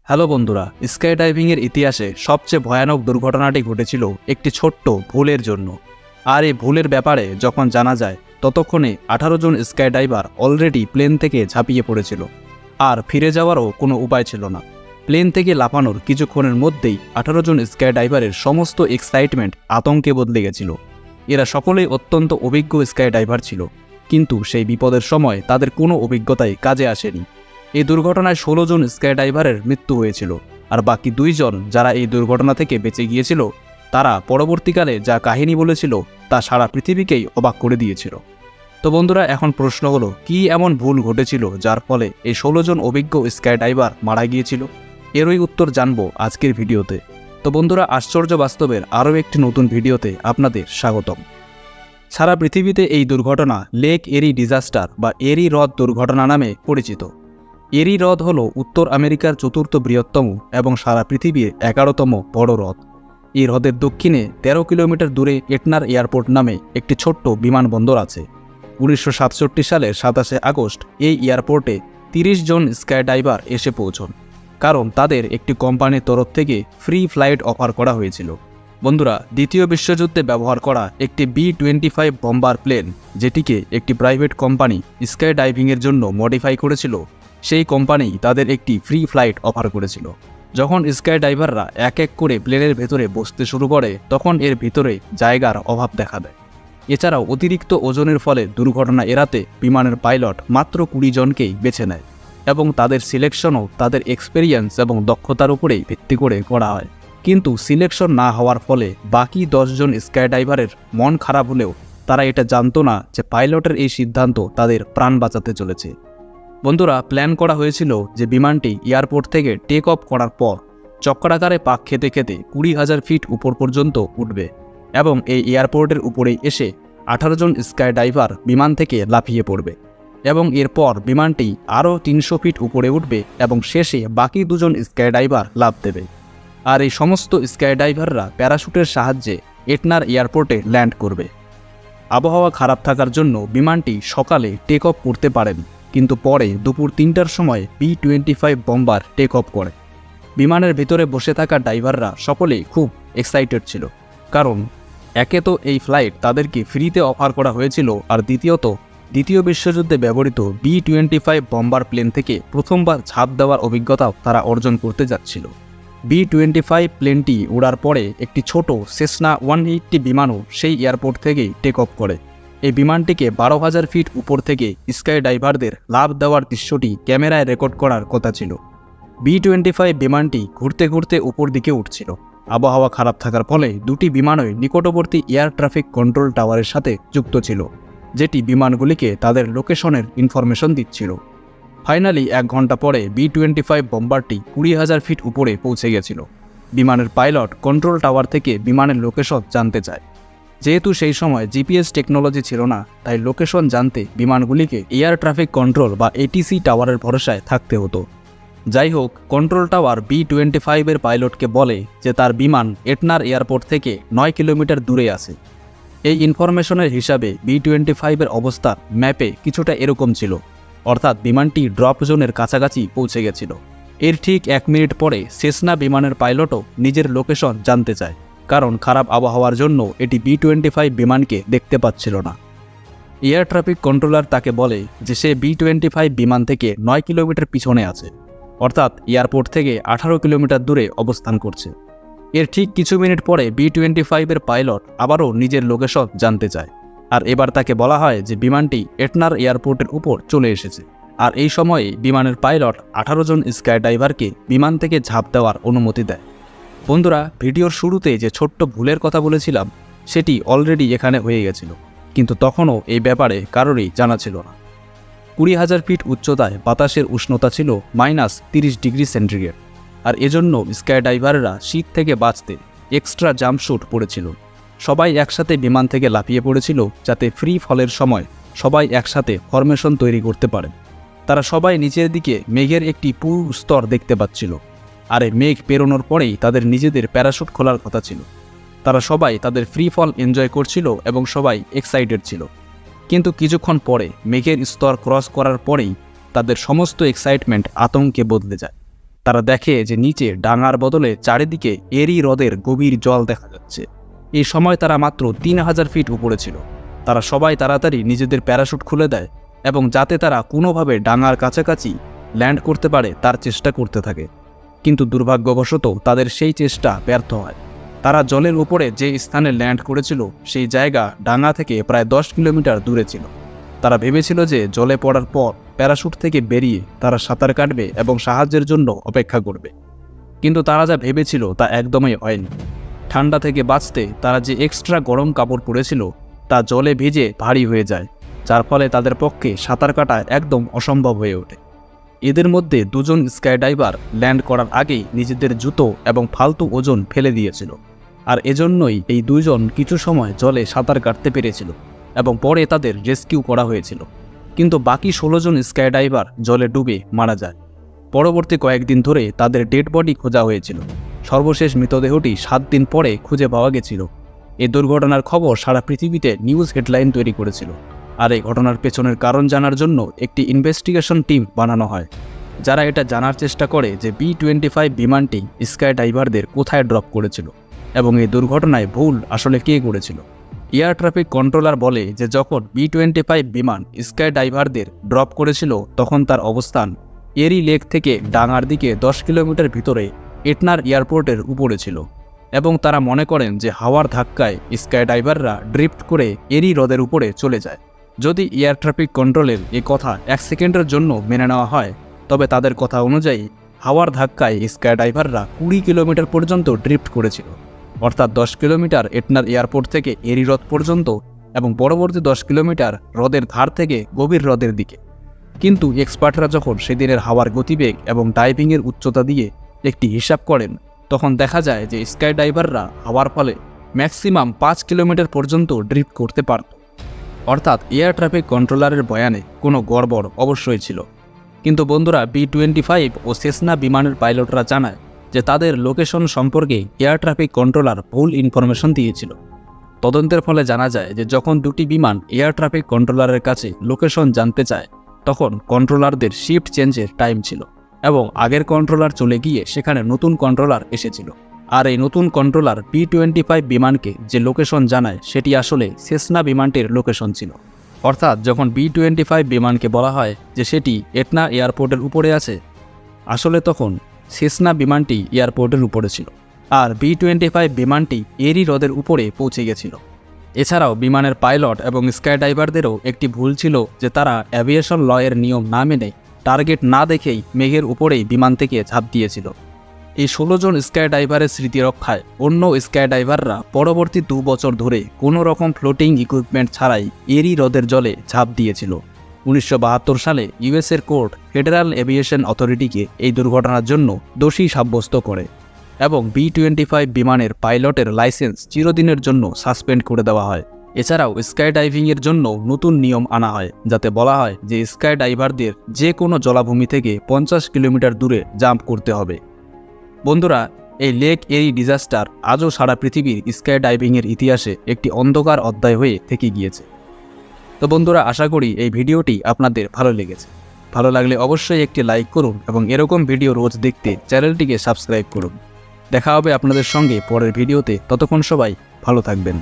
Hello বন্ধুরা, sky ডাইভিংয়ের ইতিহাসে সবচেয়ে ভয়ানক দুর্ঘটনাটি ঘটেছিল একটি ছোট্ট ভুলের জন্য। আর এই ভুলের ব্যাপারে যখন জানা যায় ততক্ষণে 18 জন স্কাই ডাইভার অলরেডি প্লেন থেকে ঝাঁপিয়ে পড়েছিল, আর ফিরে যাওয়ারও কোনো উপায় ছিল না। প্লেন থেকে লাফানোর কিছুক্ষণের মধ্যেই 18 জন স্কাই ডাইভারের সমস্ত এক্সাইটমেন্ট আতঙ্কে বদলে গেছিল। এরা সকলেই অত্যন্ত অভিজ্ঞ স্কাই ডাইভার ছিল, কিন্তু সেই বিপদের সময় তাদের কোনো অভিজ্ঞতাই কাজে আসেনি। এই দুর্ঘটনায় 16 জন স্কাই ডাইভারের মৃত্যু হয়েছিল, আর বাকি 2 জন যারা এই দুর্ঘটনা থেকে বেঁচে গিয়েছিল তারা পরবর্তীকালে যা কাহিনী বলেছিল তা সারা পৃথিবীকেই অবাক করে দিয়েছিল। তো বন্ধুরা, এখন প্রশ্ন হলো, কি এমন ভুল ঘটেছিল যার ফলে এই 16 জন অভিজ্ঞ স্কাই ডাইভার মারা গিয়েছিল? এরই উত্তর জানবো আজকের ভিডিওতে। তো বন্ধুরা, আশ্চর্য বাস্তবের আরও একটি নতুন ভিডিওতে আপনাদের স্বাগতম। সারা পৃথিবীতে এই দুর্ঘটনা লেক এরি ডিজাস্টার বা এরি হ্রদ দুর্ঘটনা নামে পরিচিত। এরি হ্রদ হল উত্তর আমেরিকার 4র্থ বৃহত্তম এবং সারা পৃথিবীর 11তম বড় হ্রদ। এই হ্রদের দক্ষিণে 13 কিলোমিটার দূরে এটনার এয়ারপোর্ট নামে একটি ছোট্ট বিমানবন্দর আছে। 1967 সালের 27শে আগস্ট এই এয়ারপোর্টে 30 জন স্কাই ডাইভার এসে পৌঁছন, কারণ তাদের একটি কোম্পানির তরফ থেকে ফ্রি ফ্লাইট অফার করা হয়েছিল। বন্ধুরা, দ্বিতীয় বিশ্বযুদ্ধে ব্যবহার করা একটি B-25 বম্বার প্লেন, যেটিকে একটি প্রাইভেট কোম্পানি স্কাই ডাইভিংয়ের জন্য মডিফাই করেছিল, সেই কোম্পানি তাদের একটি ফ্রি ফ্লাইট অফার করেছিল। যখন স্কাই ডাইভাররা এক এক করে প্লেনের ভেতরে বসতে শুরু করে তখন এর ভিতরে জায়গার অভাব দেখা দেয়। এছাড়াও অতিরিক্ত ওজনের ফলে দুর্ঘটনা এড়াতে বিমানের পাইলট মাত্র 20 জনকেই বেছে নেয়, এবং তাদের সিলেকশনও তাদের এক্সপেরিয়েন্স এবং দক্ষতার উপরেই ভিত্তি করে করা হয়। কিন্তু সিলেকশন না হওয়ার ফলে বাকি 10 জন স্কাই ডাইভারের মন খারাপ হলেও তারা এটা জানতো না যে পাইলটের এই সিদ্ধান্ত তাদের প্রাণ বাঁচাতে চলেছে। বন্ধুরা, প্ল্যান করা হয়েছিল যে বিমানটি এয়ারপোর্ট থেকে টেক অফ করার পর চক্রাকারে পাক খেতে খেতে 20,000 ফিট উপর পর্যন্ত উঠবে, এবং এই এয়ারপোর্টের উপরেই এসে 18 জন স্কাই ডাইভার বিমান থেকে লাফিয়ে পড়বে, এবং এরপর বিমানটি আরও 300 ফিট উপরে উঠবে এবং শেষে বাকি 2 জন স্কাই ডাইভার লাফ দেবে। আর এই সমস্ত স্কাই ডাইভাররা প্যারাশুটের সাহায্যে এটনার এয়ারপোর্টে ল্যান্ড করবে। আবহাওয়া খারাপ থাকার জন্য বিমানটি সকালে টেক অফ করতে পারেন, কিন্তু পরে দুপুর 3টার সময় B-25 বম্বার টেক অফ করে। বিমানের ভিতরে বসে থাকা ড্রাইভাররা সকলেই খুব এক্সাইটেড ছিল, কারণ একে তো এই ফ্লাইট তাদেরকে ফ্রিতে অফার করা হয়েছিল, আর দ্বিতীয়ত দ্বিতীয় বিশ্বযুদ্ধে ব্যবহৃত B-25 বম্বার প্লেন থেকে প্রথমবার ঝাঁপ দেওয়ার অভিজ্ঞতাও তারা অর্জন করতে যাচ্ছিল। B-25 প্লেনটি উড়ার পরে একটি ছোট সেসনা 180 বিমানও সেই এয়ারপোর্ট থেকেই টেক অফ করে। এই বিমানটিকে 12,000 ফিট উপর থেকে স্কাই ডাইভারদের লাফ দেওয়ার দৃশ্যটি ক্যামেরায় রেকর্ড করার কথা ছিল। B-25 বিমানটি ঘুরতে ঘুরতে উপর দিকে উঠছিল। আবহাওয়া খারাপ থাকার ফলে 2টি বিমানই নিকটবর্তী এয়ার ট্রাফিক কন্ট্রোল টাওয়ারের সাথে যুক্ত ছিল, যেটি বিমানগুলিকে তাদের লোকেশনের ইনফরমেশন দিচ্ছিল। ফাইনালি 1 ঘন্টা পরে B-25 বম্বারটি 20,000 ফিট উপরে পৌঁছে গেছিল। বিমানের পাইলট কন্ট্রোল টাওয়ার থেকে বিমানের লোকেশন জানতে চায়। যেহেতু সেই সময় জিপিএস টেকনোলজি ছিল না, তাই লোকেশন জানতে বিমানগুলিকে এয়ার ট্রাফিক কন্ট্রোল বা ATC টাওয়ারের ভরসায় থাকতে হতো। যাই হোক, কন্ট্রোল টাওয়ার B-25 এর পাইলটকে বলে যে তার বিমান এটনার এয়ারপোর্ট থেকে 9 কিলোমিটার দূরে আছে। এই ইনফরমেশনের হিসাবে B-25 এর অবস্থা ম্যাপে কিছুটা এরকম ছিল, অর্থাৎ বিমানটি ড্রপ জোনের কাছাকাছি পৌঁছে গেছিল। এর ঠিক 1 মিনিট পরে সেসনা বিমানের পাইলটও নিজের লোকেশন জানতে চায়, কারণ খারাপ আবহাওয়ার জন্য এটি B-25 বিমানকে দেখতে পাচ্ছিল না। এয়ার ট্রাফিক কন্ট্রোলার তাকে বলে যে সে B-25 বিমান থেকে 9 কিলোমিটার পিছনে আছে, অর্থাৎ এয়ারপোর্ট থেকে 18 কিলোমিটার দূরে অবস্থান করছে। এর ঠিক কিছু মিনিট পরে B-25 এর পাইলট আবারও নিজের লোকেশন জানতে চায়, আর এবার তাকে বলা হয় যে বিমানটি এটনার এয়ারপোর্টের উপর চলে এসেছে। আর এই সময়ে বিমানের পাইলট 18 জন স্কাই ডাইভারকে বিমান থেকে ঝাঁপ দেওয়ার অনুমতি দেয়। বন্ধুরা, ভিডিওর শুরুতে যে ছোট্ট ভুলের কথা বলেছিলাম সেটি অলরেডি এখানে হয়ে গেছিল, কিন্তু তখনও এই ব্যাপারে কারোরই জানা ছিল না। 20,000 ফিট উচ্চতায় বাতাসের উষ্ণতা ছিল -30 ডিগ্রি সেন্টিগ্রেড, আর এজন্য স্কাই ডাইভাররা শীত থেকে বাঁচতে এক্সট্রা জাম্পস্যুট পরেছিল। সবাই একসাথে বিমান থেকে লাফিয়ে পড়েছিল যাতে ফ্রি ফলের সময় সবাই একসাথে ফরমেশন তৈরি করতে পারে। তারা সবাই নিচের দিকে মেঘের একটি পুরু স্তর দেখতে পাচ্ছিল, আর এই মেঘ পেরোনোর পরেই তাদের নিজেদের প্যারাশুট খোলার কথা ছিল। তারা সবাই তাদের ফ্রি ফল এনজয় করছিল এবং সবাই এক্সাইটেড ছিল। কিন্তু কিছুক্ষণ পরে মেঘের স্তর ক্রস করার পরেই তাদের সমস্ত এক্সাইটমেন্ট আতঙ্কে বদলে যায়। তারা দেখে যে নিচে ডাঙার বদলে চারিদিকে এরি হ্রদের গভীর জল দেখা যাচ্ছে। এই সময় তারা মাত্র 3000 ফিট উপরে ছিল। তারা সবাই তাড়াতাড়ি নিজেদের প্যারাশুট খুলে দেয় এবং যাতে তারা কোনোভাবে ডাঙার কাছাকাছি ল্যান্ড করতে পারে তার চেষ্টা করতে থাকে। কিন্তু দুর্ভাগ্যবশত তাদের সেই চেষ্টা ব্যর্থ হয়। তারা জলের উপরে যে স্থানে ল্যান্ড করেছিল সেই জায়গা ডাঙা থেকে প্রায় 10 কিলোমিটার দূরে ছিল। তারা ভেবেছিল যে জলে পড়ার পর প্যারাশুট থেকে বেরিয়ে তারা সাঁতার কাটবে এবং সাহায্যের জন্য অপেক্ষা করবে। কিন্তু তারা যা ভেবেছিল তা একদমই হয়নি। ঠান্ডা থেকে বাঁচতে তারা যে এক্সট্রা গরম কাপড় পরেছিল তা জলে ভিজে ভারী হয়ে যায়, যার ফলে তাদের পক্ষে সাঁতার কাটা একদম অসম্ভব হয়ে ওঠে। এদের মধ্যে দুজন স্কাইডাইভার ল্যান্ড করার আগেই নিজেদের জুতো এবং ফালতু ওজন ফেলে দিয়েছিল, আর এজন্যই এই দুইজন কিছু সময় জলে সাঁতার কাটতে পেরেছিল এবং পরে তাদের রেস্কিউ করা হয়েছিল। কিন্তু বাকি 16 জন স্কাইডাইভার জলে ডুবে মারা যায়। পরবর্তী কয়েকদিন ধরে তাদের ডেড বডি খোঁজা হয়েছিল। সর্বশেষ মৃতদেহটি 7 দিন পরে খুঁজে পাওয়া গেছিল। এই দুর্ঘটনার খবর সারা পৃথিবীতে নিউজ হেডলাইন তৈরি করেছিল, আর এই ঘটনার পেছনের কারণ জানার জন্য একটি ইনভেস্টিগেশন টিম বানানো হয়, যারা এটা জানার চেষ্টা করে যে B-25 বিমানটি স্কাইডাইভারদের কোথায় ড্রপ করেছিল এবং এই দুর্ঘটনায় ভুল আসলে কে করেছিল। এয়ার ট্রাফিক কন্ট্রোলার বলে যে যখন B-25 বিমান স্কাইডাইভারদের ড্রপ করেছিল তখন তার অবস্থান এরি লেক থেকে ডাঙার দিকে 10 কিলোমিটার ভিতরে এটনার এয়ারপোর্টের উপরে ছিল এবং তারা মনে করেন যে হাওয়ার ধাক্কায় স্কাইডাইভাররা ড্রিফট করে এরি হ্রদের উপরে চলে যায়। যদি এয়ার ট্রাফিক কন্ট্রোলের এ কথা 1 সেকেন্ডের জন্য মেনে নেওয়া হয়, তবে তাদের কথা অনুযায়ী হাওয়ার ধাক্কায় স্কাইডাইভাররা 20 কিলোমিটার পর্যন্ত ড্রিফট করেছিল, অর্থাৎ 10 কিলোমিটার এটনার এয়ারপোর্ট থেকে এরি হ্রদ পর্যন্ত এবং পরবর্তী 10 কিলোমিটার হ্রদের ধার থেকে গভীর হ্রদের দিকে। কিন্তু এক্সপার্টরা যখন সেদিনের হাওয়ার গতিবেগ এবং ডাইভিংয়ের উচ্চতা দিয়ে একটি হিসাব করেন, তখন দেখা যায় যে স্কাইডাইভাররা হাওয়ার ফলে ম্যাক্সিমাম 5 কিলোমিটার পর্যন্ত ড্রিফট করতে পারত। অর্থাৎ এয়ার ট্রাফিক কন্ট্রোলারের বয়ানে কোনো গড়বড় অবশ্যই ছিল। কিন্তু বন্ধুরা, B-25 ও সেসনা বিমানের পাইলটরা জানায় যে তাদের লোকেশন সম্পর্কে এয়ার ট্রাফিক কন্ট্রোলার ভুল ইনফরমেশন দিয়েছিল। তদন্তের ফলে জানা যায় যে যখন দুটি বিমান এয়ার ট্রাফিক কন্ট্রোলারের কাছে লোকেশন জানতে চায়, তখন কন্ট্রোলারদের শিফট চেঞ্জের টাইম ছিল এবং আগের কন্ট্রোলার চলে গিয়ে সেখানে নতুন কন্ট্রোলার এসেছিল। আর এই নতুন কন্ট্রোলার B-25 বিমানকে যে লোকেশন জানায় সেটি আসলে সেসনা বিমানটির লোকেশন ছিল। অর্থাৎ যখন B-25 বিমানকে বলা হয় যে সেটি এটনা এয়ারপোর্টের উপরে আছে, আসলে তখন সেসনা বিমানটি এয়ারপোর্টের উপরে ছিল আর B-25 বিমানটি এরি হ্রদের উপরে পৌঁছে গেছিল। এছাড়াও বিমানের পাইলট এবং স্কাইডাইভারদেরও একটি ভুল ছিল যে তারা অ্যাভিয়েশন ল-এর নিয়ম না মেনে টার্গেট না দেখেই মেঘের উপরেই বিমান থেকে ঝাঁপ দিয়েছিল। এই 16 জন স্কাইডাইভারের স্মৃতি রক্ষায় অন্য স্কাইডাইভাররা পরবর্তী 2 বছর ধরে কোনো রকম ফ্লোটিং ইকুইপমেন্ট ছাড়াই এরি হ্রদের জলে ঝাঁপ দিয়েছিল। 1972 সালে ইউএসের কোর্ট ফেডারেল এভিয়েশন অথরিটিকে এই দুর্ঘটনার জন্য দোষী সাব্যস্ত করে এবং B-25 বিমানের পাইলটের লাইসেন্স চিরদিনের জন্য সাসপেন্ড করে দেওয়া হয়। এছাড়াও স্কাইডাইভিংয়ের জন্য নতুন নিয়ম আনা হয়, যাতে বলা হয় যে স্কাইডাইভারদের যে কোনো জলাভূমি থেকে 50 কিলোমিটার দূরে জাম্প করতে হবে। বন্ধুরা, এই লেক এরি ডিজাস্টার আজও সারা পৃথিবীর স্কাইডাইভিংয়ের ইতিহাসে একটি অন্ধকার অধ্যায় হয়ে থেকে গিয়েছে। তো বন্ধুরা, আশা করি এই ভিডিওটি আপনাদের ভালো লেগেছে। ভালো লাগলে অবশ্যই একটি লাইক করুন এবং এরকম ভিডিও রোজ দেখতে চ্যানেলটিকে সাবস্ক্রাইব করুন। দেখা হবে আপনাদের সঙ্গে পরের ভিডিওতে। ততক্ষণ সবাই ভালো থাকবেন।